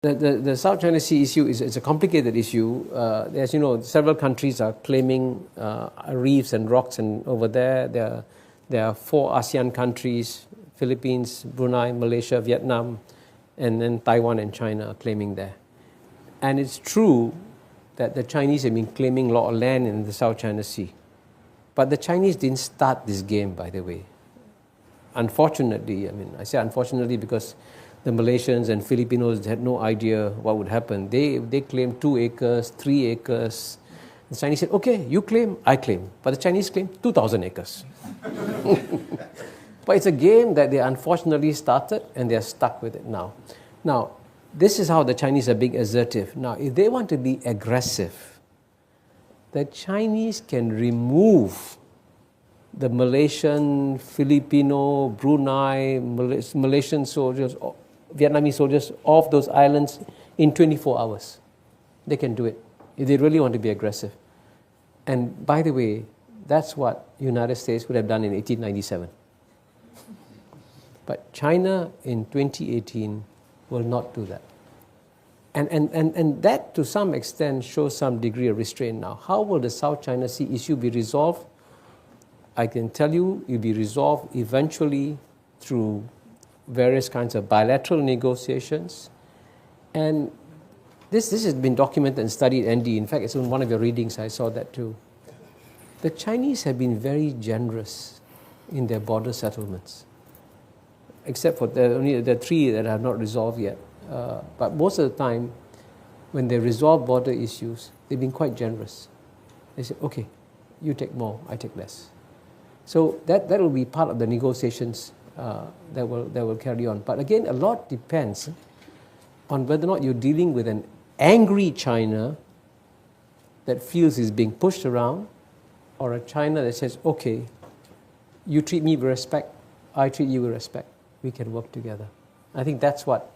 The South China Sea issue is a complicated issue. As you know, several countries are claiming reefs and rocks, and over there are 4 ASEAN countries: Philippines, Brunei, Malaysia, Vietnam, and then Taiwan and China are claiming there. And it's true that the Chinese have been claiming a lot of land in the South China Sea. But the Chinese didn't start this game, by the way. Unfortunately, I say unfortunately because the Malaysians and Filipinos had no idea what would happen. They claimed 2 acres, 3 acres. The Chinese said, okay, you claim, I claim. But the Chinese claimed 2,000 acres. But it's a game that they unfortunately started, and they're stuck with it now. Now, this is how the Chinese are being assertive. Now, if they want to be aggressive, the Chinese can remove the Malaysian, Filipino, Brunei, Malaysian soldiers, Vietnamese soldiers off those islands in 24 hours. They can do it if they really want to be aggressive. And by the way, that's what the United States would have done in 1897. But China in 2018 will not do that. And that to some extent shows some degree of restraint now. How will the South China Sea issue be resolved? I can tell you it will be resolved eventually through various kinds of bilateral negotiations. And this has been documented and studied, Andy. In fact, it's in one of your readings, I saw that too. The Chinese have been very generous in their border settlements, except for only the 3 that have not resolved yet. But most of the time, when they resolve border issues, they've been quite generous. They say, okay, you take more, I take less. So that will be part of the negotiations that will carry on. But again, a lot depends on whether or not you're dealing with an angry China that feels is being pushed around, or a China that says, okay, you treat me with respect, I treat you with respect, we can work together. I think that's what